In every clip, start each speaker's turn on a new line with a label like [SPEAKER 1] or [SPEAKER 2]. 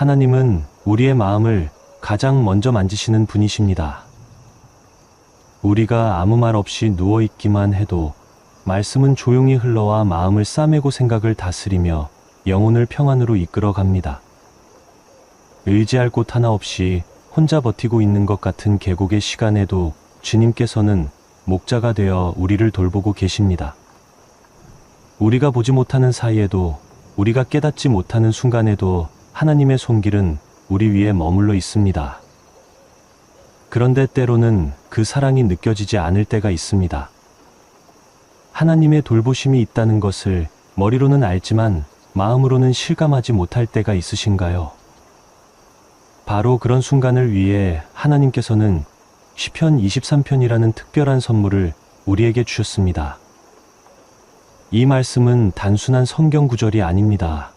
[SPEAKER 1] 하나님은 우리의 마음을 가장 먼저 만지시는 분이십니다. 우리가 아무 말 없이 누워있기만 해도 말씀은 조용히 흘러와 마음을 싸매고 생각을 다스리며 영혼을 평안으로 이끌어 갑니다. 의지할 곳 하나 없이 혼자 버티고 있는 것 같은 계곡의 시간에도 주님께서는 목자가 되어 우리를 돌보고 계십니다. 우리가 보지 못하는 사이에도, 우리가 깨닫지 못하는 순간에도 하나님의 손길은 우리 위에 머물러 있습니다. 그런데 때로는 그 사랑이 느껴지지 않을 때가 있습니다. 하나님의 돌보심이 있다는 것을 머리로는 알지만 마음으로는 실감하지 못할 때가 있으신가요? 바로 그런 순간을 위해 하나님께서는 시편 23편이라는 특별한 선물을 우리에게 주셨습니다. 이 말씀은 단순한 성경 구절이 아닙니다.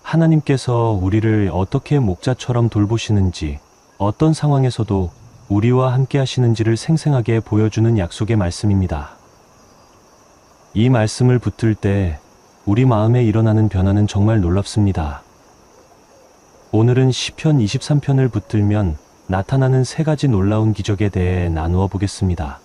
[SPEAKER 1] 하나님께서 우리를 어떻게 목자처럼 돌보시는지, 어떤 상황에서도 우리와 함께 하시는지를 생생하게 보여주는 약속의 말씀입니다. 이 말씀을 붙들 때 우리 마음에 일어나는 변화는 정말 놀랍습니다. 오늘은 시편 23편을 붙들면 나타나는 세 가지 놀라운 기적에 대해 나누어 보겠습니다.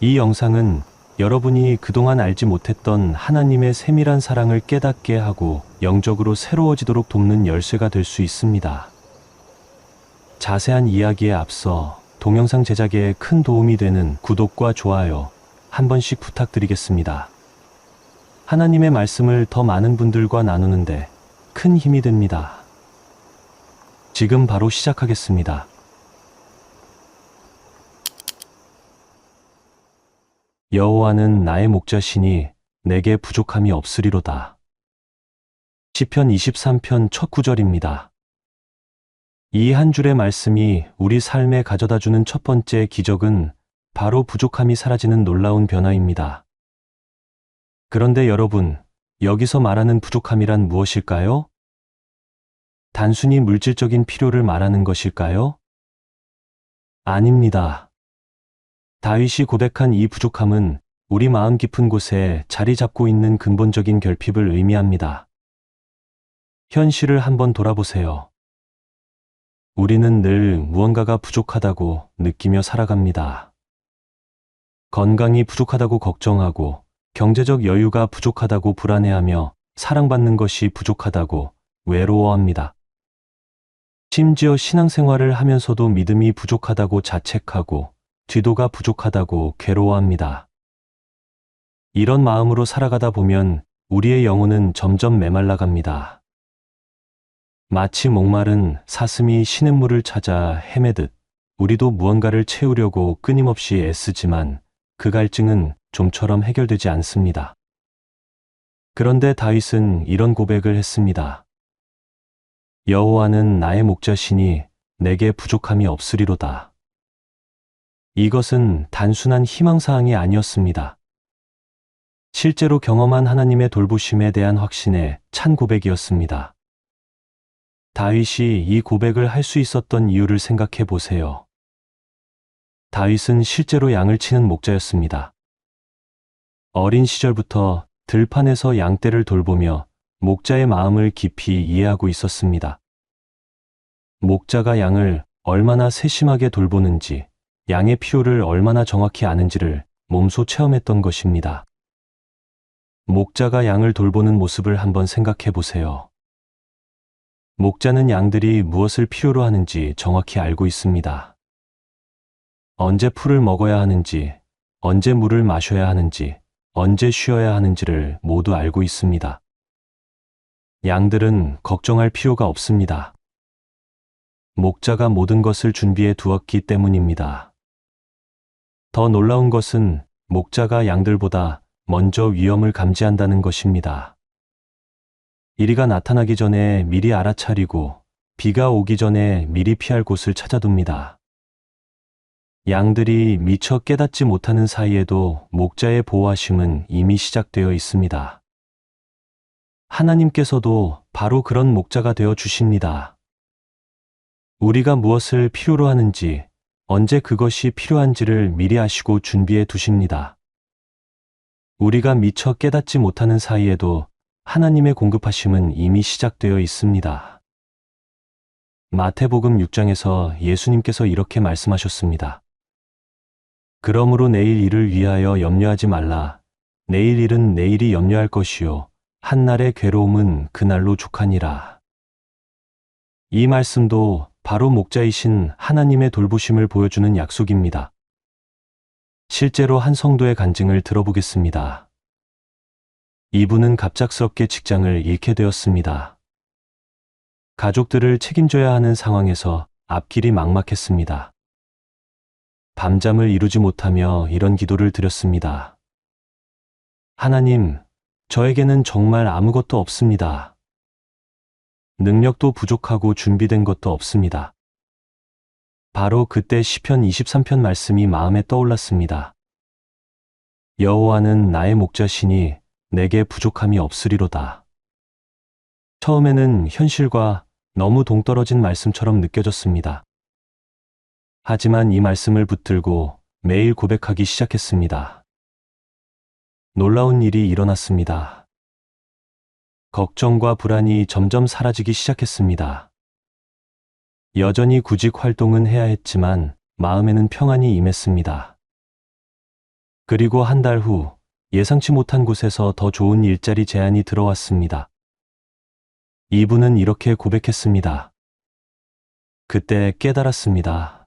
[SPEAKER 1] 이 영상은 여러분이 그동안 알지 못했던 하나님의 세밀한 사랑을 깨닫게 하고 영적으로 새로워지도록 돕는 열쇠가 될 수 있습니다. 자세한 이야기에 앞서 동영상 제작에 큰 도움이 되는 구독과 좋아요 한 번씩 부탁드리겠습니다. 하나님의 말씀을 더 많은 분들과 나누는데 큰 힘이 됩니다. 지금 바로 시작하겠습니다. 여호와는 나의 목자시니 내게 부족함이 없으리로다. 시편 23편 첫 구절입니다. 이 한 줄의 말씀이 우리 삶에 가져다주는 첫 번째 기적은 바로 부족함이 사라지는 놀라운 변화입니다. 그런데 여러분, 여기서 말하는 부족함이란 무엇일까요? 단순히 물질적인 필요를 말하는 것일까요? 아닙니다. 다윗이 고백한 이 부족함은 우리 마음 깊은 곳에 자리 잡고 있는 근본적인 결핍을 의미합니다. 현실을 한번 돌아보세요. 우리는 늘 무언가가 부족하다고 느끼며 살아갑니다. 건강이 부족하다고 걱정하고, 경제적 여유가 부족하다고 불안해하며, 사랑받는 것이 부족하다고 외로워합니다. 심지어 신앙생활을 하면서도 믿음이 부족하다고 자책하고, 뒤도가 부족하다고 괴로워합니다. 이런 마음으로 살아가다 보면 우리의 영혼은 점점 메말라갑니다. 마치 목마른 사슴이 시냇물을 찾아 헤매듯 우리도 무언가를 채우려고 끊임없이 애쓰지만 그 갈증은 좀처럼 해결되지 않습니다. 그런데 다윗은 이런 고백을 했습니다. 여호와는 나의 목자시니 내게 부족함이 없으리로다. 이것은 단순한 희망사항이 아니었습니다. 실제로 경험한 하나님의 돌보심에 대한 확신의 찬 고백이었습니다. 다윗이 이 고백을 할 수 있었던 이유를 생각해 보세요. 다윗은 실제로 양을 치는 목자였습니다. 어린 시절부터 들판에서 양떼를 돌보며 목자의 마음을 깊이 이해하고 있었습니다. 목자가 양을 얼마나 세심하게 돌보는지, 양의 필요를 얼마나 정확히 아는지를 몸소 체험했던 것입니다. 목자가 양을 돌보는 모습을 한번 생각해 보세요. 목자는 양들이 무엇을 필요로 하는지 정확히 알고 있습니다. 언제 풀을 먹어야 하는지, 언제 물을 마셔야 하는지, 언제 쉬어야 하는지를 모두 알고 있습니다. 양들은 걱정할 필요가 없습니다. 목자가 모든 것을 준비해 두었기 때문입니다. 더 놀라운 것은 목자가 양들보다 먼저 위험을 감지한다는 것입니다. 이리가 나타나기 전에 미리 알아차리고 비가 오기 전에 미리 피할 곳을 찾아둡니다. 양들이 미처 깨닫지 못하는 사이에도 목자의 보호하심은 이미 시작되어 있습니다. 하나님께서도 바로 그런 목자가 되어 주십니다. 우리가 무엇을 필요로 하는지, 언제 그것이 필요한지를 미리 아시고 준비해 두십니다. 우리가 미처 깨닫지 못하는 사이에도 하나님의 공급하심은 이미 시작되어 있습니다. 마태복음 6장에서 예수님께서 이렇게 말씀하셨습니다. 그러므로 내일 일을 위하여 염려하지 말라. 내일 일은 내일이 염려할 것이요 한날의 괴로움은 그날로 족하니라. 이 말씀도 바로 목자이신 하나님의 돌보심을 보여주는 약속입니다. 실제로 한 성도의 간증을 들어보겠습니다. 이분은 갑작스럽게 직장을 잃게 되었습니다. 가족들을 책임져야 하는 상황에서 앞길이 막막했습니다. 밤잠을 이루지 못하며 이런 기도를 드렸습니다. 하나님, 저에게는 정말 아무것도 없습니다. 능력도 부족하고 준비된 것도 없습니다. 바로 그때 시편 23편 말씀이 마음에 떠올랐습니다. 여호와는 나의 목자시니 내게 부족함이 없으리로다. 처음에는 현실과 너무 동떨어진 말씀처럼 느껴졌습니다. 하지만 이 말씀을 붙들고 매일 고백하기 시작했습니다. 놀라운 일이 일어났습니다. 걱정과 불안이 점점 사라지기 시작했습니다. 여전히 구직 활동은 해야 했지만 마음에는 평안이 임했습니다. 그리고 한 달 후 예상치 못한 곳에서 더 좋은 일자리 제안이 들어왔습니다. 이분은 이렇게 고백했습니다. 그때 깨달았습니다.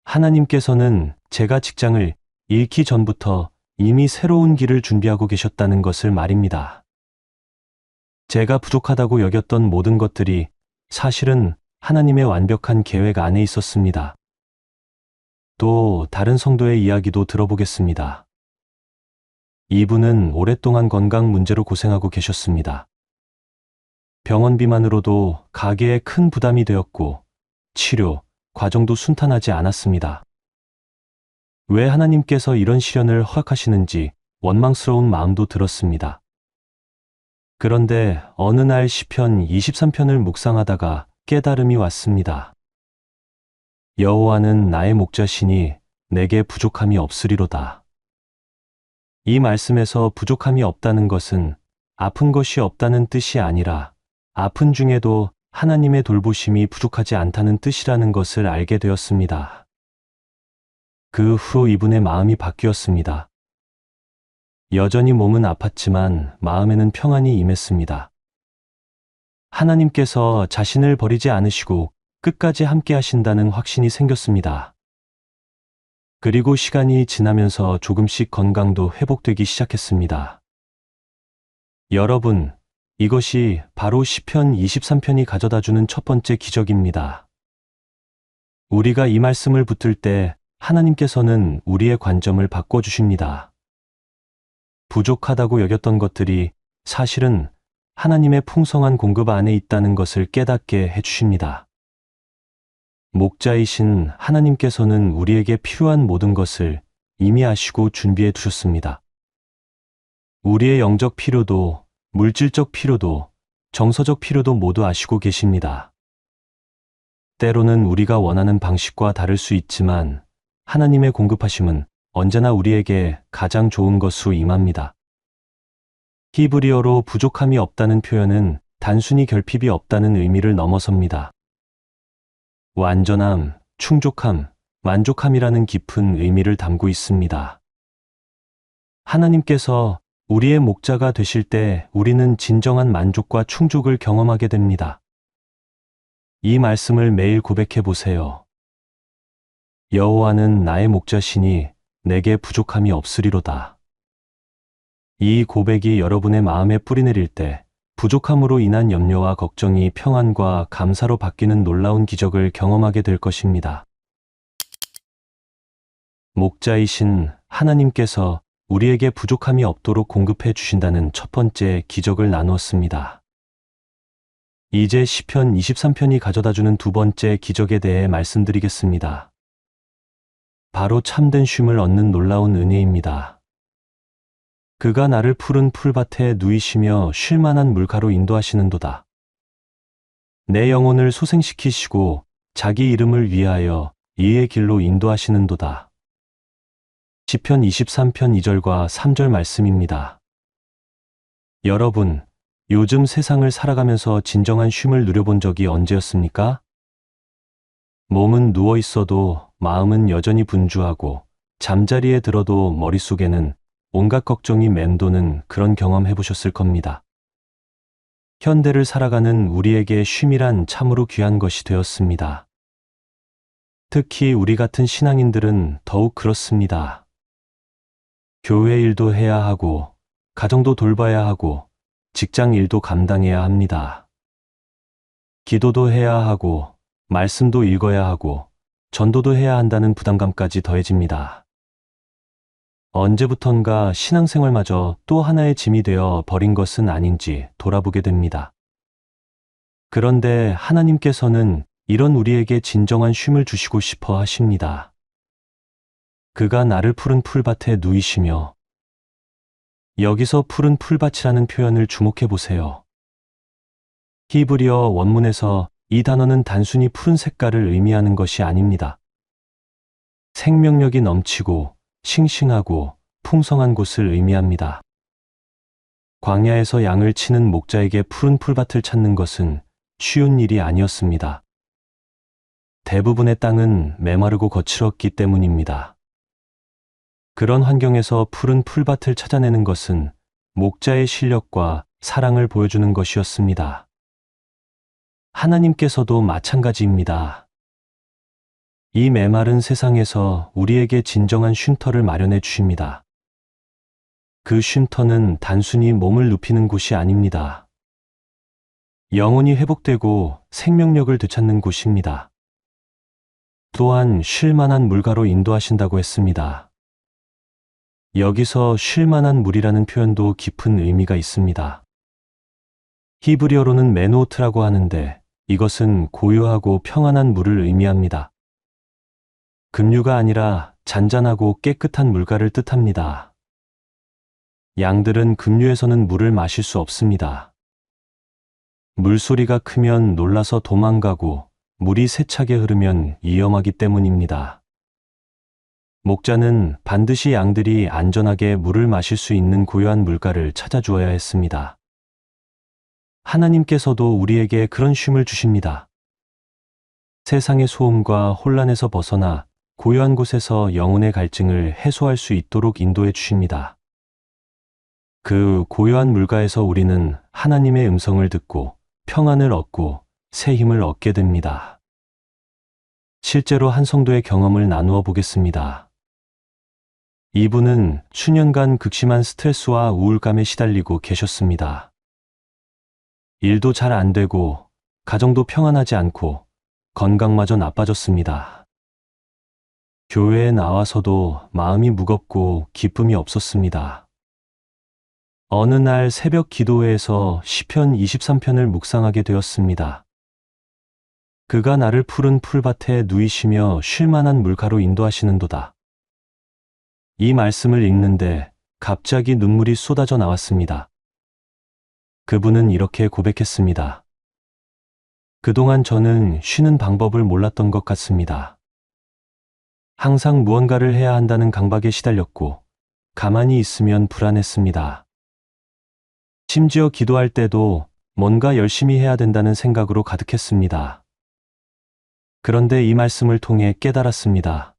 [SPEAKER 1] 하나님께서는 제가 직장을 잃기 전부터 이미 새로운 길을 준비하고 계셨다는 것을 말입니다. 제가 부족하다고 여겼던 모든 것들이 사실은 하나님의 완벽한 계획 안에 있었습니다. 또 다른 성도의 이야기도 들어보겠습니다. 이분은 오랫동안 건강 문제로 고생하고 계셨습니다. 병원비만으로도 가게에 큰 부담이 되었고 치료, 과정도 순탄하지 않았습니다. 왜 하나님께서 이런 시련을 허락하시는지 원망스러운 마음도 들었습니다. 그런데 어느 날 시편 23편을 묵상하다가 깨달음이 왔습니다. 여호와는 나의 목자시니 내게 부족함이 없으리로다. 이 말씀에서 부족함이 없다는 것은 아픈 것이 없다는 뜻이 아니라 아픈 중에도 하나님의 돌보심이 부족하지 않다는 뜻이라는 것을 알게 되었습니다. 그 후 이분의 마음이 바뀌었습니다. 여전히 몸은 아팠지만 마음에는 평안이 임했습니다. 하나님께서 자신을 버리지 않으시고 끝까지 함께 하신다는 확신이 생겼습니다. 그리고 시간이 지나면서 조금씩 건강도 회복되기 시작했습니다. 여러분, 이것이 바로 시편 23편이 가져다주는 첫 번째 기적입니다. 우리가 이 말씀을 붙들 때 하나님께서는 우리의 관점을 바꿔주십니다. 부족하다고 여겼던 것들이 사실은 하나님의 풍성한 공급 안에 있다는 것을 깨닫게 해주십니다. 목자이신 하나님께서는 우리에게 필요한 모든 것을 이미 아시고 준비해 두셨습니다. 우리의 영적 필요도, 물질적 필요도, 정서적 필요도 모두 아시고 계십니다. 때로는 우리가 원하는 방식과 다를 수 있지만 하나님의 공급하심은 언제나 우리에게 가장 좋은 것으로 임합니다. 히브리어로 부족함이 없다는 표현은 단순히 결핍이 없다는 의미를 넘어섭니다. 완전함, 충족함, 만족함이라는 깊은 의미를 담고 있습니다. 하나님께서 우리의 목자가 되실 때 우리는 진정한 만족과 충족을 경험하게 됩니다. 이 말씀을 매일 고백해 보세요. 여호와는 나의 목자시니 내게 부족함이 없으리로다. 이 고백이 여러분의 마음에 뿌리내릴 때 부족함으로 인한 염려와 걱정이 평안과 감사로 바뀌는 놀라운 기적을 경험하게 될 것입니다. 목자이신 하나님께서 우리에게 부족함이 없도록 공급해 주신다는 첫 번째 기적을 나누었습니다. 이제 시편 23편이 가져다주는 두 번째 기적에 대해 말씀드리겠습니다. 바로 참된 쉼을 얻는 놀라운 은혜입니다. 그가 나를 푸른 풀밭에 누이시며 쉴만한 물가로 인도하시는도다. 내 영혼을 소생시키시고 자기 이름을 위하여 이의 길로 인도하시는도다. 시편 23편 2절과 3절 말씀입니다. 여러분, 요즘 세상을 살아가면서 진정한 쉼을 누려본 적이 언제였습니까? 몸은 누워 있어도 마음은 여전히 분주하고 잠자리에 들어도 머릿속에는 온갖 걱정이 맴도는 그런 경험 해보셨을 겁니다. 현대를 살아가는 우리에게 쉼이란 참으로 귀한 것이 되었습니다. 특히 우리 같은 신앙인들은 더욱 그렇습니다. 교회 일도 해야 하고, 가정도 돌봐야 하고, 직장 일도 감당해야 합니다. 기도도 해야 하고, 말씀도 읽어야 하고, 전도도 해야 한다는 부담감까지 더해집니다. 언제부턴가 신앙생활마저 또 하나의 짐이 되어 버린 것은 아닌지 돌아보게 됩니다. 그런데 하나님께서는 이런 우리에게 진정한 쉼을 주시고 싶어 하십니다. 그가 나를 푸른 풀밭에 누이시며, 여기서 푸른 풀밭이라는 표현을 주목해 보세요. 히브리어 원문에서 이 단어는 단순히 푸른 색깔을 의미하는 것이 아닙니다. 생명력이 넘치고 싱싱하고 풍성한 곳을 의미합니다. 광야에서 양을 치는 목자에게 푸른 풀밭을 찾는 것은 쉬운 일이 아니었습니다. 대부분의 땅은 메마르고 거칠었기 때문입니다. 그런 환경에서 푸른 풀밭을 찾아내는 것은 목자의 실력과 사랑을 보여주는 것이었습니다. 하나님께서도 마찬가지입니다. 이 메마른 세상에서 우리에게 진정한 쉼터를 마련해 주십니다. 그 쉼터는 단순히 몸을 눕히는 곳이 아닙니다. 영혼이 회복되고 생명력을 되찾는 곳입니다. 또한 쉴 만한 물가로 인도하신다고 했습니다. 여기서 쉴 만한 물이라는 표현도 깊은 의미가 있습니다. 히브리어로는 메노트라고 하는데 이것은 고요하고 평안한 물을 의미합니다. 급류가 아니라 잔잔하고 깨끗한 물가를 뜻합니다. 양들은 급류에서는 물을 마실 수 없습니다. 물소리가 크면 놀라서 도망가고 물이 세차게 흐르면 위험하기 때문입니다. 목자는 반드시 양들이 안전하게 물을 마실 수 있는 고요한 물가를 찾아주어야 했습니다. 하나님께서도 우리에게 그런 쉼을 주십니다. 세상의 소음과 혼란에서 벗어나 고요한 곳에서 영혼의 갈증을 해소할 수 있도록 인도해 주십니다. 그 고요한 물가에서 우리는 하나님의 음성을 듣고 평안을 얻고 새 힘을 얻게 됩니다. 실제로 한 성도의 경험을 나누어 보겠습니다. 이분은 수년간 극심한 스트레스와 우울감에 시달리고 계셨습니다. 일도 잘 안 되고 가정도 평안하지 않고 건강마저 나빠졌습니다. 교회에 나와서도 마음이 무겁고 기쁨이 없었습니다. 어느 날 새벽 기도회에서 시편 23편을 묵상하게 되었습니다. 그가 나를 푸른 풀밭에 누이시며 쉴 만한 물가로 인도하시는도다. 이 말씀을 읽는데 갑자기 눈물이 쏟아져 나왔습니다. 그분은 이렇게 고백했습니다. 그동안 저는 쉬는 방법을 몰랐던 것 같습니다. 항상 무언가를 해야 한다는 강박에 시달렸고 가만히 있으면 불안했습니다. 심지어 기도할 때도 뭔가 열심히 해야 된다는 생각으로 가득했습니다. 그런데 이 말씀을 통해 깨달았습니다.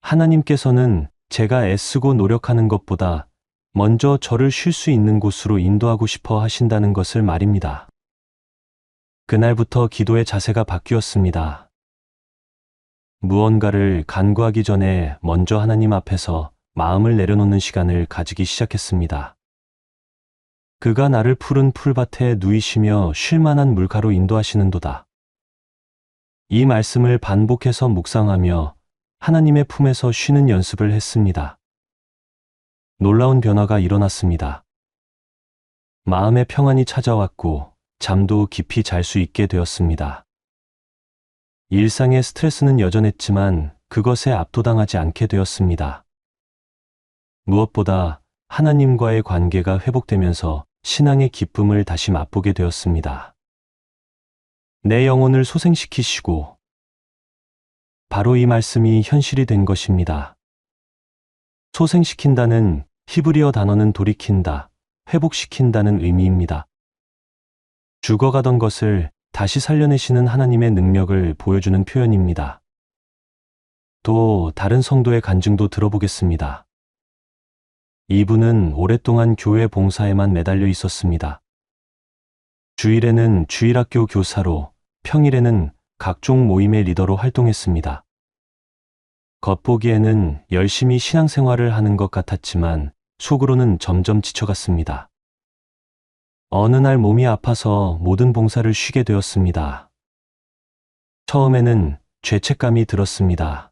[SPEAKER 1] 하나님께서는 제가 애쓰고 노력하는 것보다 먼저 저를 쉴 수 있는 곳으로 인도하고 싶어 하신다는 것을 말입니다. 그날부터 기도의 자세가 바뀌었습니다. 무언가를 간구하기 전에 먼저 하나님 앞에서 마음을 내려놓는 시간을 가지기 시작했습니다. 그가 나를 푸른 풀밭에 누이시며 쉴 만한 물가로 인도하시는도다. 이 말씀을 반복해서 묵상하며 하나님의 품에서 쉬는 연습을 했습니다. 놀라운 변화가 일어났습니다. 마음의 평안이 찾아왔고 잠도 깊이 잘 수 있게 되었습니다. 일상의 스트레스는 여전했지만 그것에 압도당하지 않게 되었습니다. 무엇보다 하나님과의 관계가 회복되면서 신앙의 기쁨을 다시 맛보게 되었습니다. 내 영혼을 소생시키시고 바로 이 말씀이 현실이 된 것입니다. 소생시킨다는 히브리어 단어는 돌이킨다, 회복시킨다는 의미입니다. 죽어가던 것을 다시 살려내시는 하나님의 능력을 보여주는 표현입니다. 또 다른 성도의 간증도 들어보겠습니다. 이분은 오랫동안 교회 봉사에만 매달려 있었습니다. 주일에는 주일학교 교사로, 평일에는 각종 모임의 리더로 활동했습니다. 겉보기에는 열심히 신앙생활을 하는 것 같았지만 속으로는 점점 지쳐갔습니다. 어느 날 몸이 아파서 모든 봉사를 쉬게 되었습니다. 처음에는 죄책감이 들었습니다.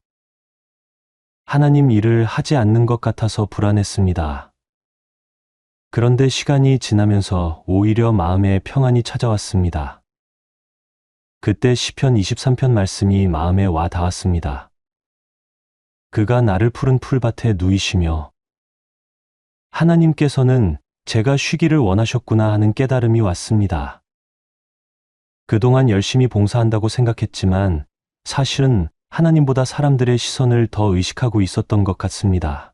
[SPEAKER 1] 하나님 일을 하지 않는 것 같아서 불안했습니다. 그런데 시간이 지나면서 오히려 마음에 평안이 찾아왔습니다. 그때 시편 23편 말씀이 마음에 와 닿았습니다. 그가 나를 푸른 풀밭에 누이시며, 하나님께서는 제가 쉬기를 원하셨구나 하는 깨달음이 왔습니다. 그동안 열심히 봉사한다고 생각했지만 사실은 하나님보다 사람들의 시선을 더 의식하고 있었던 것 같습니다.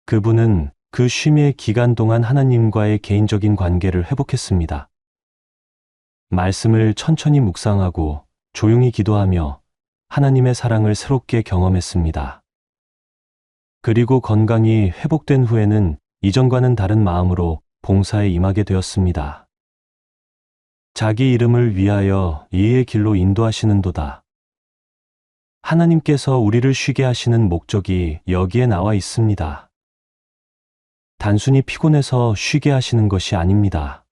[SPEAKER 1] 그분은 그 쉼의 기간 동안 하나님과의 개인적인 관계를 회복했습니다. 말씀을 천천히 묵상하고 조용히 기도하며 하나님의 사랑을 새롭게 경험했습니다. 그리고 건강이 회복된 후에는 이전과는 다른 마음으로 봉사에 임하게 되었습니다. 자기 이름을 위하여 이의 길로 인도하시는도다. 하나님께서 우리를 쉬게 하시는 목적이 여기에 나와 있습니다. 단순히 피곤해서 쉬게 하시는 것이 아닙니다.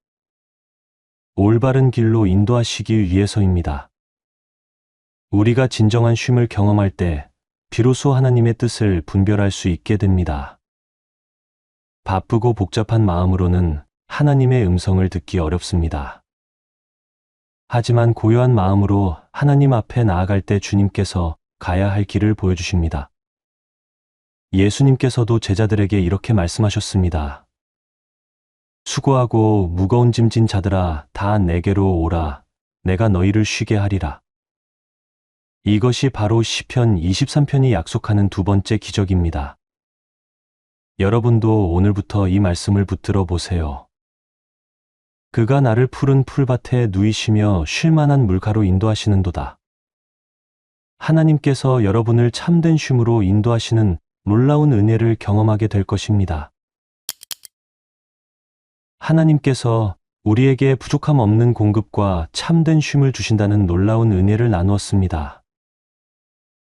[SPEAKER 1] 올바른 길로 인도하시기 위해서입니다. 우리가 진정한 쉼을 경험할 때 비로소 하나님의 뜻을 분별할 수 있게 됩니다. 바쁘고 복잡한 마음으로는 하나님의 음성을 듣기 어렵습니다. 하지만 고요한 마음으로 하나님 앞에 나아갈 때 주님께서 가야 할 길을 보여주십니다. 예수님께서도 제자들에게 이렇게 말씀하셨습니다. 수고하고 무거운 짐진 자들아 다 내게로 오라. 내가 너희를 쉬게 하리라. 이것이 바로 시편 23편이 약속하는 두 번째 기적입니다. 여러분도 오늘부터 이 말씀을 붙들어 보세요. 그가 나를 푸른 풀밭에 누이시며 쉴 만한 물가로 인도하시는도다. 하나님께서 여러분을 참된 쉼으로 인도하시는 놀라운 은혜를 경험하게 될 것입니다. 하나님께서 우리에게 부족함 없는 공급과 참된 쉼을 주신다는 놀라운 은혜를 나누었습니다.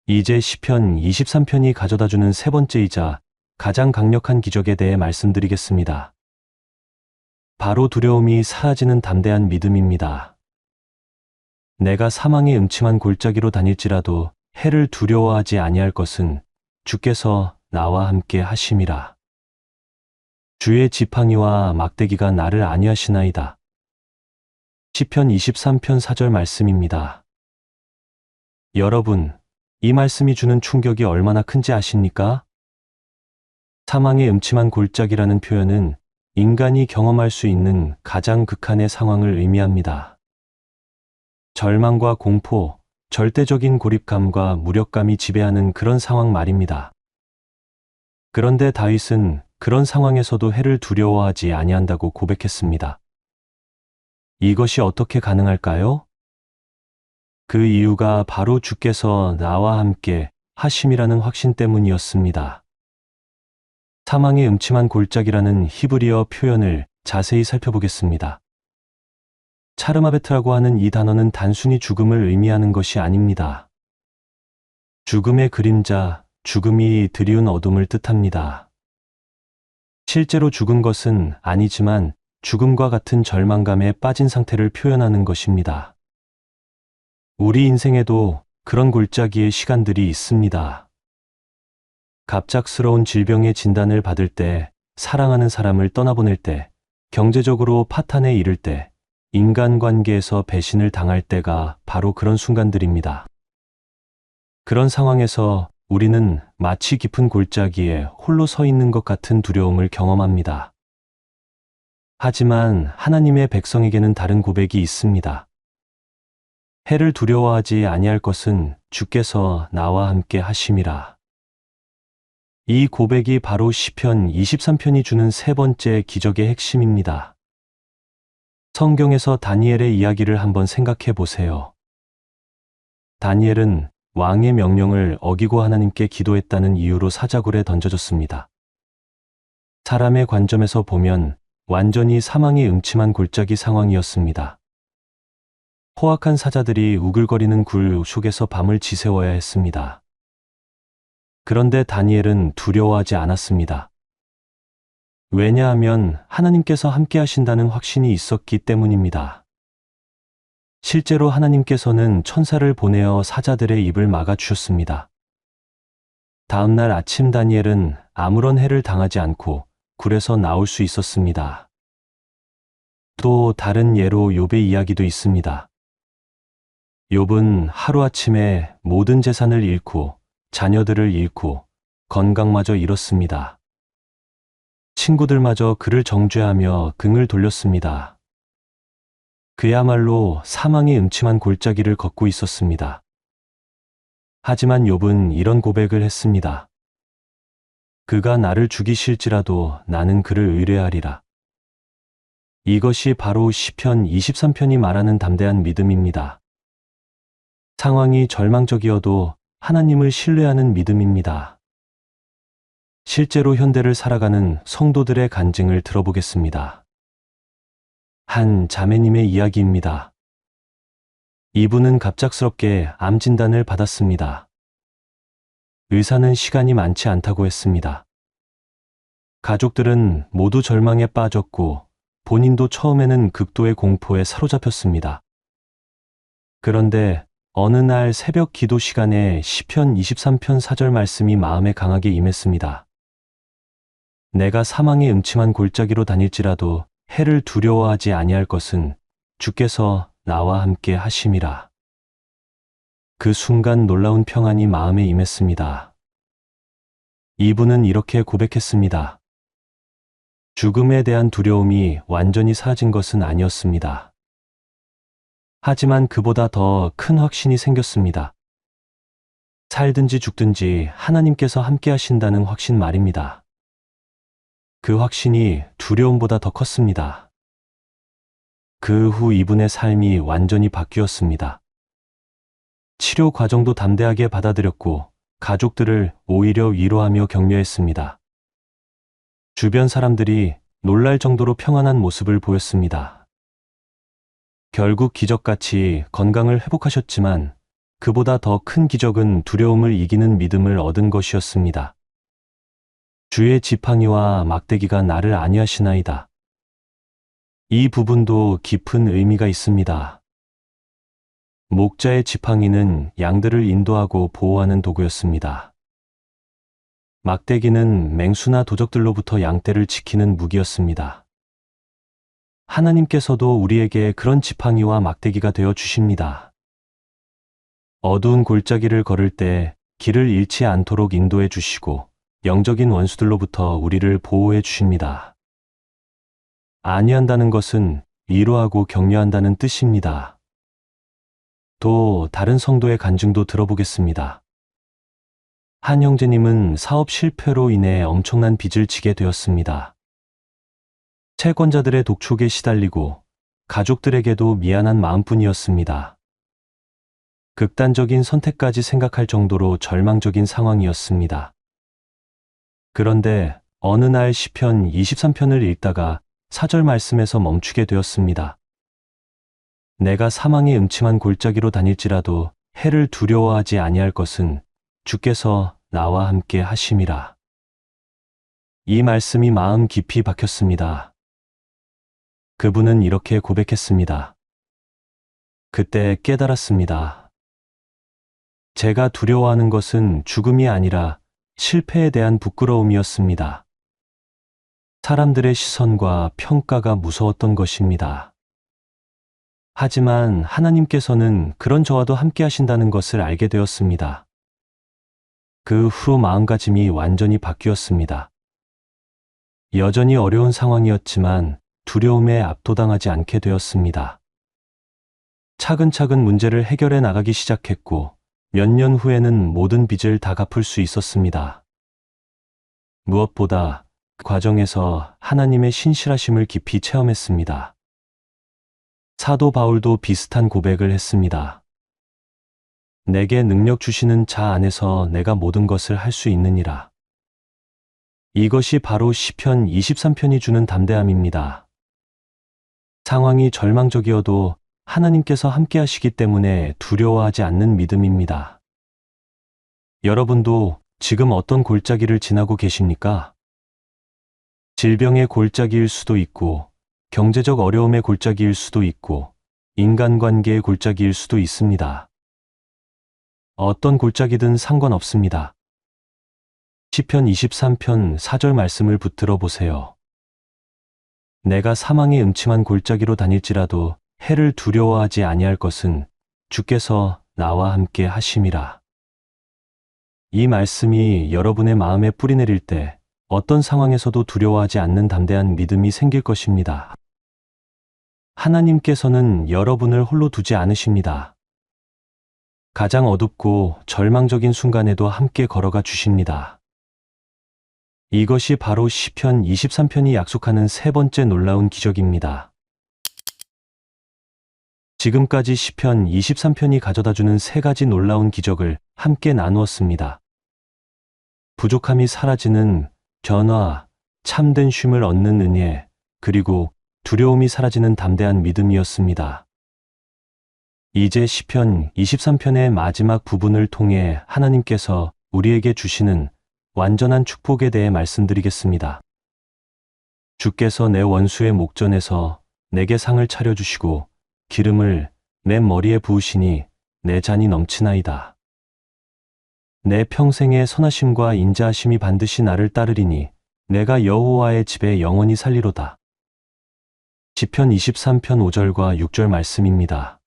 [SPEAKER 1] 이제 시편 23편이 가져다주는 세 번째이자 가장 강력한 기적에 대해 말씀드리겠습니다. 바로 두려움이 사라지는 담대한 믿음입니다. 내가 사망의 음침한 골짜기로 다닐지라도 해를 두려워하지 아니할 것은 주께서 나와 함께 하심이라. 주의 지팡이와 막대기가 나를 안위하시나이다. 시편 23편 4절 말씀입니다. 여러분, 이 말씀이 주는 충격이 얼마나 큰지 아십니까? 사망의 음침한 골짜기라는 표현은 인간이 경험할 수 있는 가장 극한의 상황을 의미합니다. 절망과 공포, 절대적인 고립감과 무력감이 지배하는 그런 상황 말입니다. 그런데 다윗은 그런 상황에서도 해를 두려워하지 아니한다고 고백했습니다. 이것이 어떻게 가능할까요? 그 이유가 바로 주께서 나와 함께 하심이라는 확신 때문이었습니다. 사망의 음침한 골짜기라는 히브리어 표현을 자세히 살펴보겠습니다. 차르마베트라고 하는 이 단어는 단순히 죽음을 의미하는 것이 아닙니다. 죽음의 그림자, 죽음이 드리운 어둠을 뜻합니다. 실제로 죽은 것은 아니지만 죽음과 같은 절망감에 빠진 상태를 표현하는 것입니다. 우리 인생에도 그런 골짜기의 시간들이 있습니다. 갑작스러운 질병의 진단을 받을 때, 사랑하는 사람을 떠나보낼 때, 경제적으로 파탄에 이를 때, 인간관계에서 배신을 당할 때가 바로 그런 순간들입니다. 그런 상황에서 우리는 마치 깊은 골짜기에 홀로 서 있는 것 같은 두려움을 경험합니다. 하지만 하나님의 백성에게는 다른 고백이 있습니다. 해를 두려워하지 아니할 것은 주께서 나와 함께 하심이라. 이 고백이 바로 시편 23편이 주는 세 번째 기적의 핵심입니다. 성경에서 다니엘의 이야기를 한번 생각해 보세요. 다니엘은 왕의 명령을 어기고 하나님께 기도했다는 이유로 사자굴에 던져졌습니다. 사람의 관점에서 보면 완전히 사망이 음침한 골짜기 상황이었습니다. 포악한 사자들이 우글거리는 굴 속에서 밤을 지새워야 했습니다. 그런데 다니엘은 두려워하지 않았습니다. 왜냐하면 하나님께서 함께 하신다는 확신이 있었기 때문입니다. 실제로 하나님께서는 천사를 보내어 사자들의 입을 막아주셨습니다. 다음 날 아침 다니엘은 아무런 해를 당하지 않고 굴에서 나올 수 있었습니다. 또 다른 예로 욥의 이야기도 있습니다. 욥은 하루아침에 모든 재산을 잃고 자녀들을 잃고 건강마저 잃었습니다. 친구들마저 그를 정죄하며 긍을 돌렸습니다. 그야말로 사망의 음침한 골짜기를 걷고 있었습니다. 하지만 욥은 이런 고백을 했습니다. 그가 나를 죽이실지라도 나는 그를 의뢰하리라. 이것이 바로 시편 23편이 말하는 담대한 믿음입니다. 상황이 절망적이어도 하나님을 신뢰하는 믿음입니다. 실제로 현대를 살아가는 성도들의 간증을 들어보겠습니다. 한 자매님의 이야기입니다. 이분은 갑작스럽게 암 진단을 받았습니다. 의사는 시간이 많지 않다고 했습니다. 가족들은 모두 절망에 빠졌고 본인도 처음에는 극도의 공포에 사로잡혔습니다. 그런데 어느 날 새벽 기도 시간에 시편 23편 4절 말씀이 마음에 강하게 임했습니다. 내가 사망의 음침한 골짜기로 다닐지라도 해를 두려워하지 아니할 것은 주께서 나와 함께 하심이라. 그 순간 놀라운 평안이 마음에 임했습니다. 이분은 이렇게 고백했습니다. 죽음에 대한 두려움이 완전히 사라진 것은 아니었습니다. 하지만 그보다 더 큰 확신이 생겼습니다. 살든지 죽든지 하나님께서 함께 하신다는 확신 말입니다. 그 확신이 두려움보다 더 컸습니다. 그 후 이분의 삶이 완전히 바뀌었습니다. 치료 과정도 담대하게 받아들였고 가족들을 오히려 위로하며 격려했습니다. 주변 사람들이 놀랄 정도로 평안한 모습을 보였습니다. 결국 기적같이 건강을 회복하셨지만 그보다 더 큰 기적은 두려움을 이기는 믿음을 얻은 것이었습니다. 주의 지팡이와 막대기가 나를 안위하시나이다. 이 부분도 깊은 의미가 있습니다. 목자의 지팡이는 양들을 인도하고 보호하는 도구였습니다. 막대기는 맹수나 도적들로부터 양떼를 지키는 무기였습니다. 하나님께서도 우리에게 그런 지팡이와 막대기가 되어 주십니다. 어두운 골짜기를 걸을 때 길을 잃지 않도록 인도해 주시고 영적인 원수들로부터 우리를 보호해 주십니다. 안위한다는 것은 위로하고 격려한다는 뜻입니다. 또 다른 성도의 간증도 들어보겠습니다. 한 형제님은 사업 실패로 인해 엄청난 빚을 지게 되었습니다. 채권자들의 독촉에 시달리고 가족들에게도 미안한 마음뿐이었습니다. 극단적인 선택까지 생각할 정도로 절망적인 상황이었습니다. 그런데 어느 날 시편 23편을 읽다가 4절 말씀에서 멈추게 되었습니다. 내가 사망의 음침한 골짜기로 다닐지라도 해를 두려워하지 아니할 것은 주께서 나와 함께 하심이라. 이 말씀이 마음 깊이 박혔습니다. 그분은 이렇게 고백했습니다. 그때 깨달았습니다. 제가 두려워하는 것은 죽음이 아니라 실패에 대한 부끄러움이었습니다. 사람들의 시선과 평가가 무서웠던 것입니다. 하지만 하나님께서는 그런 저와도 함께 하신다는 것을 알게 되었습니다. 그 후로 마음가짐이 완전히 바뀌었습니다. 여전히 어려운 상황이었지만 두려움에 압도당하지 않게 되었습니다. 차근차근 문제를 해결해 나가기 시작했고 몇 년 후에는 모든 빚을 다 갚을 수 있었습니다. 무엇보다 그 과정에서 하나님의 신실하심을 깊이 체험했습니다. 사도 바울도 비슷한 고백을 했습니다. 내게 능력 주시는 자 안에서 내가 모든 것을 할 수 있느니라. 이것이 바로 시편 23편이 주는 담대함입니다. 상황이 절망적이어도 하나님께서 함께 하시기 때문에 두려워하지 않는 믿음입니다. 여러분도 지금 어떤 골짜기를 지나고 계십니까? 질병의 골짜기일 수도 있고, 경제적 어려움의 골짜기일 수도 있고, 인간관계의 골짜기일 수도 있습니다. 어떤 골짜기든 상관없습니다. 시편 23편 4절 말씀을 붙들어 보세요. 내가 사망의 음침한 골짜기로 다닐지라도 해를 두려워하지 아니할 것은 주께서 나와 함께 하심이라. 이 말씀이 여러분의 마음에 뿌리내릴 때 어떤 상황에서도 두려워하지 않는 담대한 믿음이 생길 것입니다. 하나님께서는 여러분을 홀로 두지 않으십니다. 가장 어둡고 절망적인 순간에도 함께 걸어가 주십니다. 이것이 바로 시편 23편이 약속하는 세 번째 놀라운 기적입니다. 지금까지 시편 23편이 가져다주는 세 가지 놀라운 기적을 함께 나누었습니다. 부족함이 사라지는 변화, 참된 쉼을 얻는 은혜, 그리고 두려움이 사라지는 담대한 믿음이었습니다. 이제 시편 23편의 마지막 부분을 통해 하나님께서 우리에게 주시는 완전한 축복에 대해 말씀드리겠습니다. 주께서 내 원수의 목전에서 내게 상을 차려주시고 기름을 내 머리에 부으시니 내 잔이 넘치나이다. 내 평생의 선하심과 인자하심이 반드시 나를 따르리니 내가 여호와의 집에 영원히 살리로다. 시편 23편 5절과 6절 말씀입니다.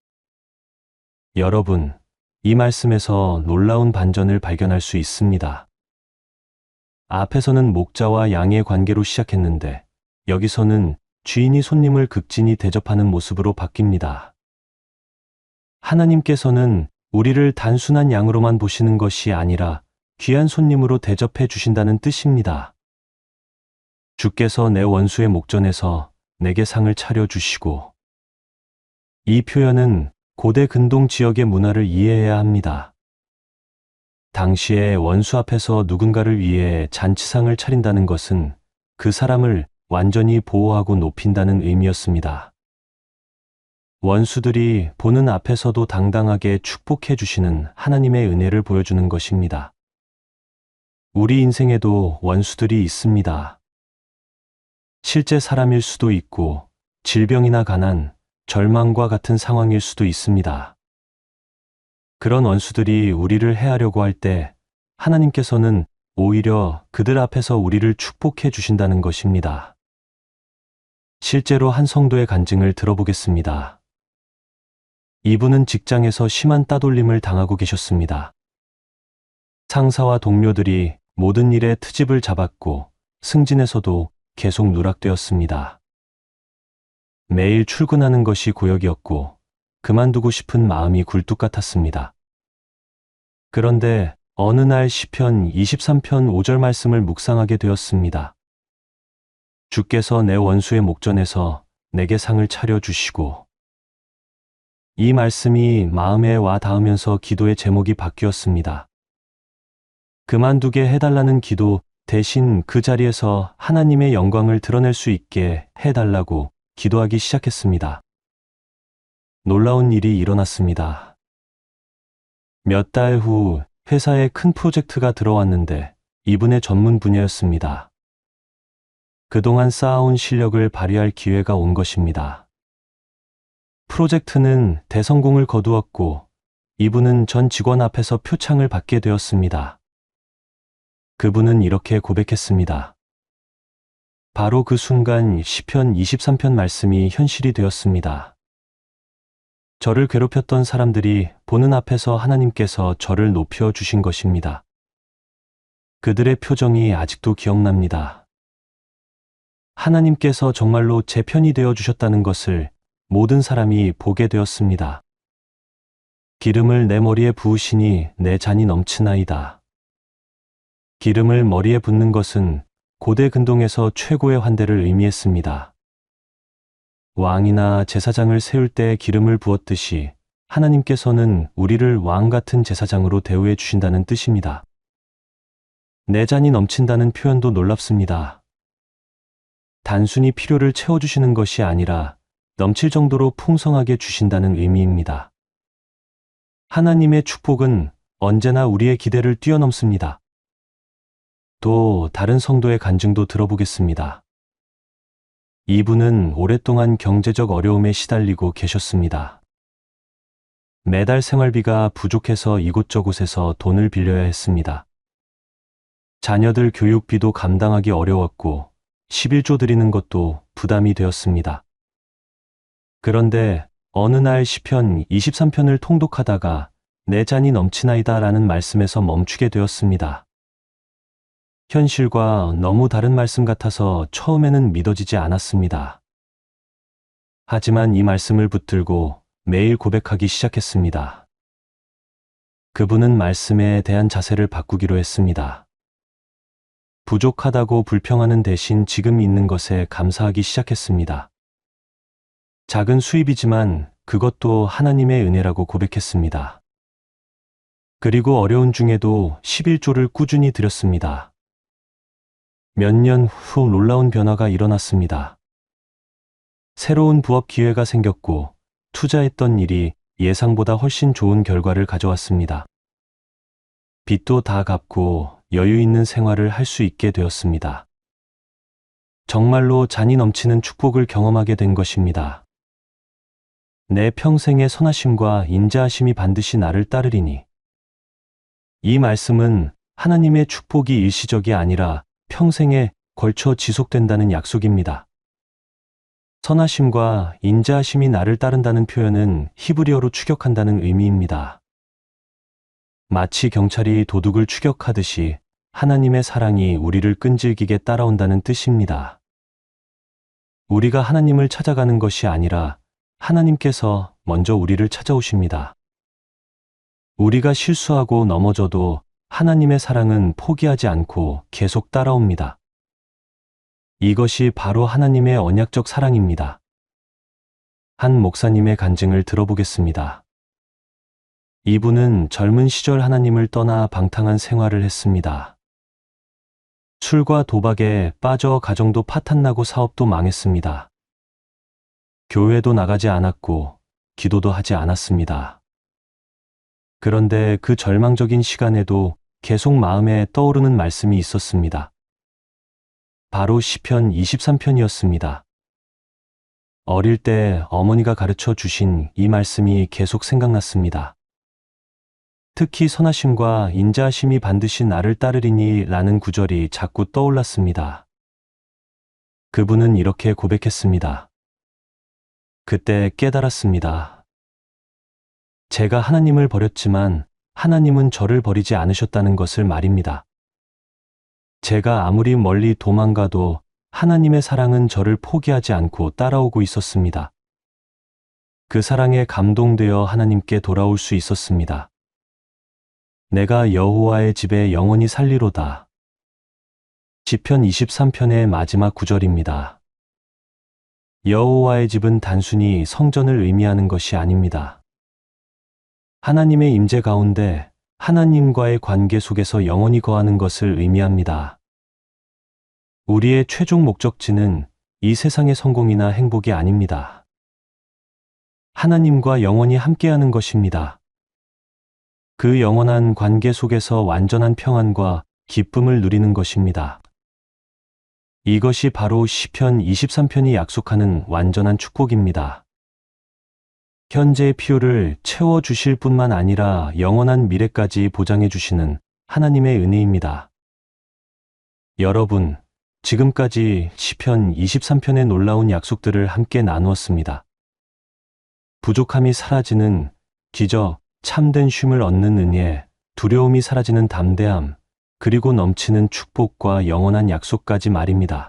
[SPEAKER 1] 여러분, 이 말씀에서 놀라운 반전을 발견할 수 있습니다. 앞에서는 목자와 양의 관계로 시작했는데 여기서는 주인이 손님을 극진히 대접하는 모습으로 바뀝니다. 하나님께서는 우리를 단순한 양으로만 보시는 것이 아니라 귀한 손님으로 대접해 주신다는 뜻입니다. 주께서 내 원수의 목전에서 내게 상을 차려주시고, 이 표현은 고대 근동 지역의 문화를 이해해야 합니다. 당시에 원수 앞에서 누군가를 위해 잔치상을 차린다는 것은 그 사람을 완전히 보호하고 높인다는 의미였습니다. 원수들이 보는 앞에서도 당당하게 축복해 주시는 하나님의 은혜를 보여주는 것입니다. 우리 인생에도 원수들이 있습니다. 실제 사람일 수도 있고 질병이나 가난, 절망과 같은 상황일 수도 있습니다. 그런 원수들이 우리를 해하려고 할 때 하나님께서는 오히려 그들 앞에서 우리를 축복해 주신다는 것입니다. 실제로 한 성도의 간증을 들어보겠습니다. 이분은 직장에서 심한 따돌림을 당하고 계셨습니다. 상사와 동료들이 모든 일에 트집을 잡았고 승진에서도 계속 누락되었습니다. 매일 출근하는 것이 고역이었고 그만두고 싶은 마음이 굴뚝 같았습니다. 그런데 어느 날 시편 23편 5절 말씀을 묵상하게 되었습니다. 주께서 내 원수의 목전에서 내게 상을 차려주시고, 이 말씀이 마음에 와 닿으면서 기도의 제목이 바뀌었습니다. 그만두게 해달라는 기도 대신 그 자리에서 하나님의 영광을 드러낼 수 있게 해달라고 기도하기 시작했습니다. 놀라운 일이 일어났습니다. 몇 달 후 회사에 큰 프로젝트가 들어왔는데 이분의 전문 분야였습니다. 그동안 쌓아온 실력을 발휘할 기회가 온 것입니다. 프로젝트는 대성공을 거두었고 이분은 전 직원 앞에서 표창을 받게 되었습니다. 그분은 이렇게 고백했습니다. 바로 그 순간 시편 23편 말씀이 현실이 되었습니다. 저를 괴롭혔던 사람들이 보는 앞에서 하나님께서 저를 높여 주신 것입니다. 그들의 표정이 아직도 기억납니다. 하나님께서 정말로 제 편이 되어 주셨다는 것을 모든 사람이 보게 되었습니다. 기름을 내 머리에 부으시니 내 잔이 넘치나이다. 기름을 머리에 붓는 것은 고대 근동에서 최고의 환대를 의미했습니다. 왕이나 제사장을 세울 때 기름을 부었듯이 하나님께서는 우리를 왕 같은 제사장으로 대우해 주신다는 뜻입니다. 내 잔이 넘친다는 표현도 놀랍습니다. 단순히 필요를 채워주시는 것이 아니라 넘칠 정도로 풍성하게 주신다는 의미입니다. 하나님의 축복은 언제나 우리의 기대를 뛰어넘습니다. 또 다른 성도의 간증도 들어보겠습니다. 이분은 오랫동안 경제적 어려움에 시달리고 계셨습니다. 매달 생활비가 부족해서 이곳저곳에서 돈을 빌려야 했습니다. 자녀들 교육비도 감당하기 어려웠고 11조 드리는 것도 부담이 되었습니다. 그런데 어느 날 시편 23편을 통독하다가 내 잔이 넘치나이다 라는 말씀에서 멈추게 되었습니다. 현실과 너무 다른 말씀 같아서 처음에는 믿어지지 않았습니다. 하지만 이 말씀을 붙들고 매일 고백하기 시작했습니다. 그분은 말씀에 대한 자세를 바꾸기로 했습니다. 부족하다고 불평하는 대신 지금 있는 것에 감사하기 시작했습니다. 작은 수입이지만 그것도 하나님의 은혜라고 고백했습니다. 그리고 어려운 중에도 11조를 꾸준히 드렸습니다. 몇 년 후 놀라운 변화가 일어났습니다. 새로운 부업 기회가 생겼고 투자했던 일이 예상보다 훨씬 좋은 결과를 가져왔습니다. 빚도 다 갚고 여유 있는 생활을 할 수 있게 되었습니다. 정말로 잔이 넘치는 축복을 경험하게 된 것입니다. 내 평생의 선하심과 인자하심이 반드시 나를 따르리니. 이 말씀은 하나님의 축복이 일시적이 아니라 평생에 걸쳐 지속된다는 약속입니다. 선하심과 인자하심이 나를 따른다는 표현은 히브리어로 추격한다는 의미입니다. 마치 경찰이 도둑을 추격하듯이 하나님의 사랑이 우리를 끈질기게 따라온다는 뜻입니다. 우리가 하나님을 찾아가는 것이 아니라 하나님께서 먼저 우리를 찾아오십니다. 우리가 실수하고 넘어져도 하나님의 사랑은 포기하지 않고 계속 따라옵니다. 이것이 바로 하나님의 언약적 사랑입니다. 한 목사님의 간증을 들어보겠습니다. 이분은 젊은 시절 하나님을 떠나 방탕한 생활을 했습니다. 술과 도박에 빠져 가정도 파탄나고 사업도 망했습니다. 교회도 나가지 않았고 기도도 하지 않았습니다. 그런데 그 절망적인 시간에도 계속 마음에 떠오르는 말씀이 있었습니다. 바로 시편 23편이었습니다. 어릴 때 어머니가 가르쳐 주신 이 말씀이 계속 생각났습니다. 특히 선하심과 인자하심이 반드시 나를 따르리니 라는 구절이 자꾸 떠올랐습니다. 그분은 이렇게 고백했습니다. 그때 깨달았습니다. 제가 하나님을 버렸지만 하나님은 저를 버리지 않으셨다는 것을 말입니다. 제가 아무리 멀리 도망가도 하나님의 사랑은 저를 포기하지 않고 따라오고 있었습니다. 그 사랑에 감동되어 하나님께 돌아올 수 있었습니다. 내가 여호와의 집에 영원히 살리로다. 시편 23편의 마지막 구절입니다. 여호와의 집은 단순히 성전을 의미하는 것이 아닙니다. 하나님의 임재 가운데 하나님과의 관계 속에서 영원히 거하는 것을 의미합니다. 우리의 최종 목적지는 이 세상의 성공이나 행복이 아닙니다. 하나님과 영원히 함께하는 것입니다. 그 영원한 관계 속에서 완전한 평안과 기쁨을 누리는 것입니다. 이것이 바로 시편 23편이 약속하는 완전한 축복입니다. 현재의 필요를 채워주실 뿐만 아니라 영원한 미래까지 보장해 주시는 하나님의 은혜입니다. 여러분, 지금까지 시편 23편의 놀라운 약속들을 함께 나누었습니다. 부족함이 사라지는 기적, 참된 쉼을 얻는 은혜, 두려움이 사라지는 담대함, 그리고 넘치는 축복과 영원한 약속까지 말입니다.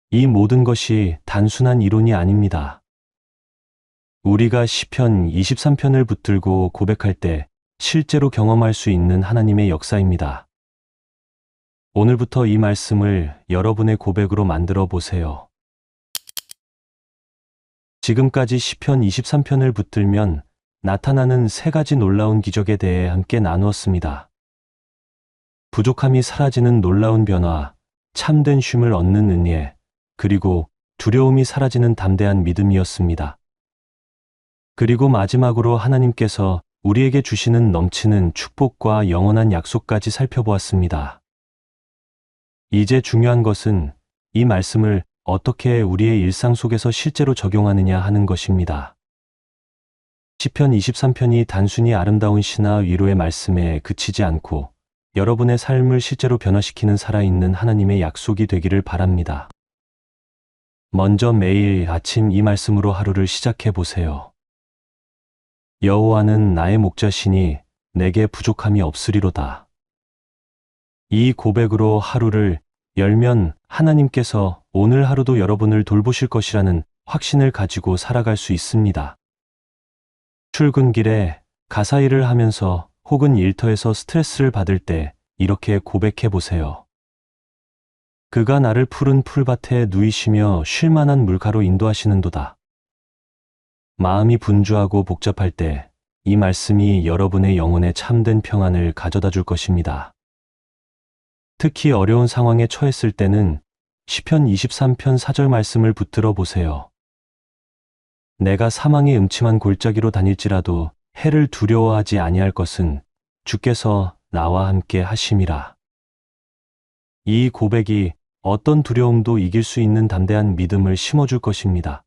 [SPEAKER 1] 이 모든 것이 단순한 이론이 아닙니다. 우리가 시편 23편을 붙들고 고백할 때 실제로 경험할 수 있는 하나님의 역사입니다. 오늘부터 이 말씀을 여러분의 고백으로 만들어 보세요. 지금까지 시편 23편을 붙들면 나타나는 세 가지 놀라운 기적에 대해 함께 나누었습니다. 부족함이 사라지는 놀라운 변화, 참된 쉼을 얻는 은혜, 그리고 두려움이 사라지는 담대한 믿음이었습니다. 그리고 마지막으로 하나님께서 우리에게 주시는 넘치는 축복과 영원한 약속까지 살펴보았습니다. 이제 중요한 것은 이 말씀을 어떻게 우리의 일상 속에서 실제로 적용하느냐 하는 것입니다. 시편 23편이 단순히 아름다운 시나 위로의 말씀에 그치지 않고 여러분의 삶을 실제로 변화시키는 살아있는 하나님의 약속이 되기를 바랍니다. 먼저 매일 아침 이 말씀으로 하루를 시작해 보세요. 여호와는 나의 목자시니 내게 부족함이 없으리로다. 이 고백으로 하루를 열면 하나님께서 오늘 하루도 여러분을 돌보실 것이라는 확신을 가지고 살아갈 수 있습니다. 출근길에 가사 일을 하면서 혹은 일터에서 스트레스를 받을 때 이렇게 고백해 보세요. 그가 나를 푸른 풀밭에 누이시며 쉴 만한 물가로 인도하시는도다. 마음이 분주하고 복잡할 때 이 말씀이 여러분의 영혼에 참된 평안을 가져다 줄 것입니다. 특히 어려운 상황에 처했을 때는 시편 23편 4절 말씀을 붙들어 보세요. 내가 사망의 음침한 골짜기로 다닐지라도 해를 두려워하지 아니할 것은 주께서 나와 함께 하심이라. 이 고백이 어떤 두려움도 이길 수 있는 담대한 믿음을 심어줄 것입니다.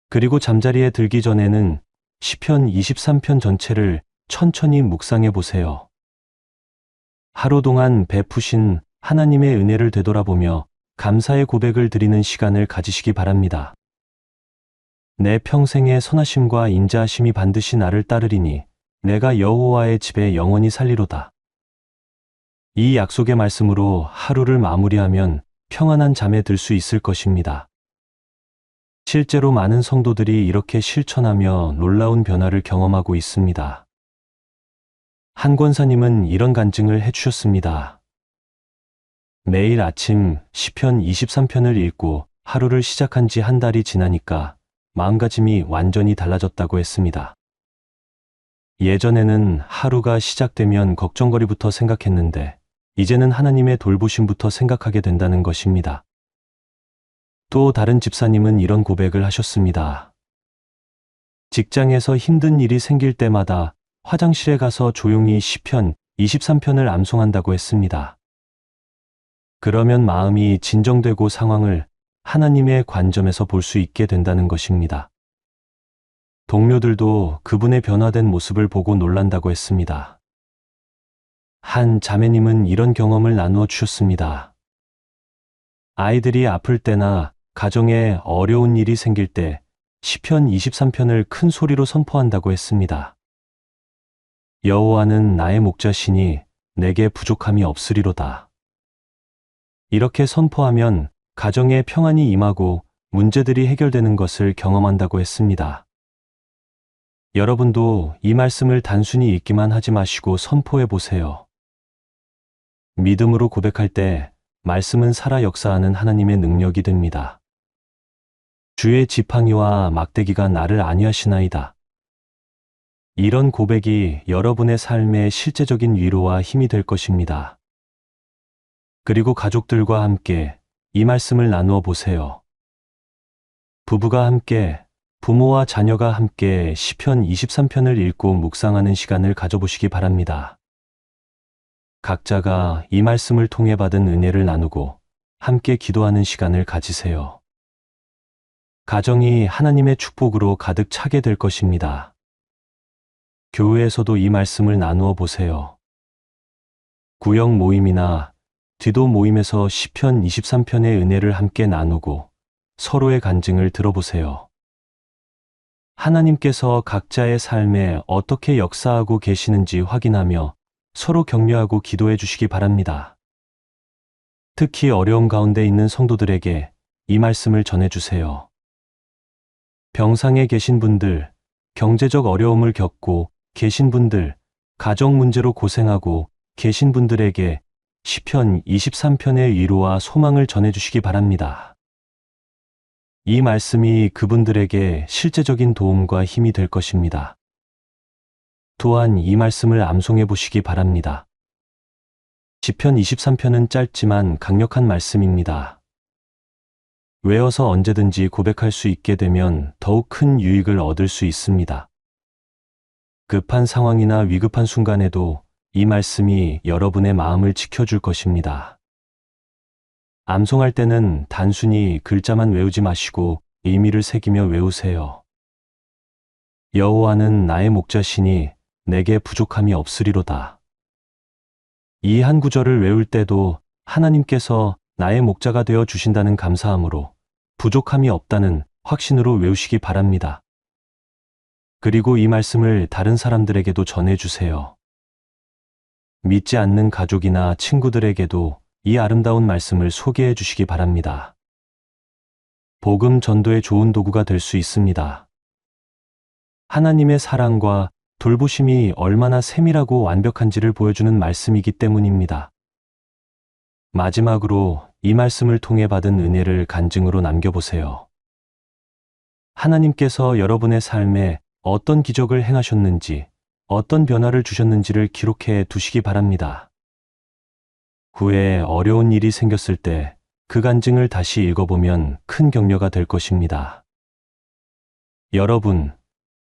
[SPEAKER 1] 그리고 잠자리에 들기 전에는 시편 23편 전체를 천천히 묵상해 보세요. 하루 동안 베푸신 하나님의 은혜를 되돌아보며 감사의 고백을 드리는 시간을 가지시기 바랍니다. 내 평생의 선하심과 인자하심이 반드시 나를 따르리니 내가 여호와의 집에 영원히 살리로다. 이 약속의 말씀으로 하루를 마무리하면 평안한 잠에 들 수 있을 것입니다. 실제로 많은 성도들이 이렇게 실천하며 놀라운 변화를 경험하고 있습니다. 한 권사님은 이런 간증을 해주셨습니다. 매일 아침 시편 23편을 읽고 하루를 시작한 지 한 달이 지나니까 마음가짐이 완전히 달라졌다고 했습니다. 예전에는 하루가 시작되면 걱정거리부터 생각했는데 이제는 하나님의 돌보심부터 생각하게 된다는 것입니다. 또 다른 집사님은 이런 고백을 하셨습니다. 직장에서 힘든 일이 생길 때마다 화장실에 가서 조용히 시편 23편을 암송한다고 했습니다. 그러면 마음이 진정되고 상황을 하나님의 관점에서 볼 수 있게 된다는 것입니다. 동료들도 그분의 변화된 모습을 보고 놀란다고 했습니다. 한 자매님은 이런 경험을 나누어 주셨습니다. 아이들이 아플 때나 가정에 어려운 일이 생길 때 시편 23편을 큰 소리로 선포한다고 했습니다. 여호와는 나의 목자시니 내게 부족함이 없으리로다. 이렇게 선포하면 가정에 평안이 임하고 문제들이 해결되는 것을 경험한다고 했습니다. 여러분도 이 말씀을 단순히 읽기만 하지 마시고 선포해 보세요. 믿음으로 고백할 때 말씀은 살아 역사하는 하나님의 능력이 됩니다. 주의 지팡이와 막대기가 나를 안위하시나이다. 이런 고백이 여러분의 삶에 실제적인 위로와 힘이 될 것입니다. 그리고 가족들과 함께 이 말씀을 나누어 보세요. 부부가 함께, 부모와 자녀가 함께 시편 23편을 읽고 묵상하는 시간을 가져보시기 바랍니다. 각자가 이 말씀을 통해 받은 은혜를 나누고 함께 기도하는 시간을 가지세요. 가정이 하나님의 축복으로 가득 차게 될 것입니다. 교회에서도 이 말씀을 나누어 보세요. 구역 모임이나 기도 모임에서 시편 23편의 은혜를 함께 나누고 서로의 간증을 들어보세요. 하나님께서 각자의 삶에 어떻게 역사하고 계시는지 확인하며 서로 격려하고 기도해 주시기 바랍니다. 특히 어려움 가운데 있는 성도들에게 이 말씀을 전해주세요. 병상에 계신 분들, 경제적 어려움을 겪고 계신 분들, 가정 문제로 고생하고 계신 분들에게 시편 23편의 위로와 소망을 전해주시기 바랍니다. 이 말씀이 그분들에게 실제적인 도움과 힘이 될 것입니다. 또한 이 말씀을 암송해 보시기 바랍니다. 시편 23편은 짧지만 강력한 말씀입니다. 외워서 언제든지 고백할 수 있게 되면 더욱 큰 유익을 얻을 수 있습니다. 급한 상황이나 위급한 순간에도 이 말씀이 여러분의 마음을 지켜줄 것입니다. 암송할 때는 단순히 글자만 외우지 마시고 의미를 새기며 외우세요. 여호와는 나의 목자시니 내게 부족함이 없으리로다. 이 한 구절을 외울 때도 하나님께서 나의 목자가 되어 주신다는 감사함으로 부족함이 없다는 확신으로 외우시기 바랍니다. 그리고 이 말씀을 다른 사람들에게도 전해주세요. 믿지 않는 가족이나 친구들에게도 이 아름다운 말씀을 소개해 주시기 바랍니다. 복음 전도의 좋은 도구가 될 수 있습니다. 하나님의 사랑과 돌보심이 얼마나 세밀하고 완벽한지를 보여주는 말씀이기 때문입니다. 마지막으로 이 말씀을 통해 받은 은혜를 간증으로 남겨보세요. 하나님께서 여러분의 삶에 어떤 기적을 행하셨는지, 어떤 변화를 주셨는지를 기록해 두시기 바랍니다. 후에 어려운 일이 생겼을 때 그 간증을 다시 읽어보면 큰 격려가 될 것입니다. 여러분,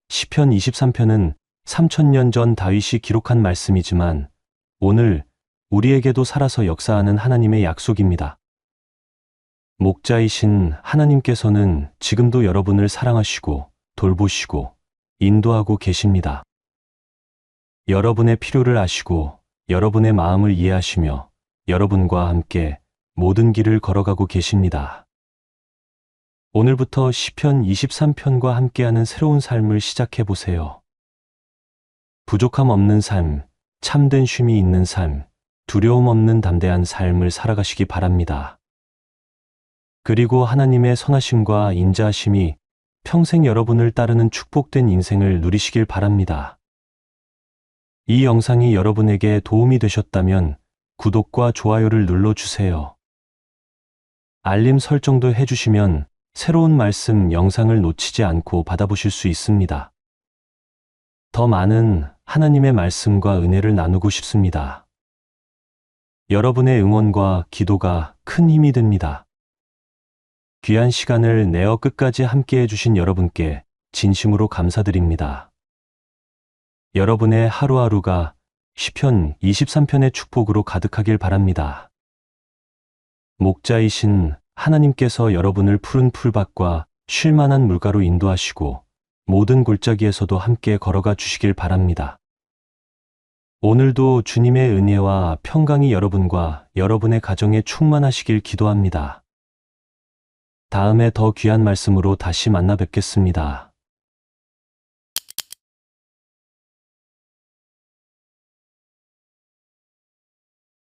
[SPEAKER 1] 시편 23편은 3000년 전 다윗이 기록한 말씀이지만 오늘 우리에게도 살아서 역사하는 하나님의 약속입니다. 목자이신 하나님께서는 지금도 여러분을 사랑하시고 돌보시고 인도하고 계십니다. 여러분의 필요를 아시고 여러분의 마음을 이해하시며 여러분과 함께 모든 길을 걸어가고 계십니다. 오늘부터 시편 23편과 함께하는 새로운 삶을 시작해 보세요. 부족함 없는 삶, 참된 쉼이 있는 삶, 두려움 없는 담대한 삶을 살아가시기 바랍니다. 그리고 하나님의 선하심과 인자하심이 평생 여러분을 따르는 축복된 인생을 누리시길 바랍니다. 이 영상이 여러분에게 도움이 되셨다면 구독과 좋아요를 눌러주세요. 알림 설정도 해주시면 새로운 말씀 영상을 놓치지 않고 받아보실 수 있습니다. 더 많은 하나님의 말씀과 은혜를 나누고 싶습니다. 여러분의 응원과 기도가 큰 힘이 됩니다. 귀한 시간을 내어 끝까지 함께해 주신 여러분께 진심으로 감사드립니다. 여러분의 하루하루가 시편 23편의 축복으로 가득하길 바랍니다. 목자이신 하나님께서 여러분을 푸른 풀밭과 쉴만한 물가로 인도하시고 모든 골짜기에서도 함께 걸어가 주시길 바랍니다. 오늘도 주님의 은혜와 평강이 여러분과 여러분의 가정에 충만하시길 기도합니다. 다음에 더 귀한 말씀으로 다시 만나 뵙겠습니다.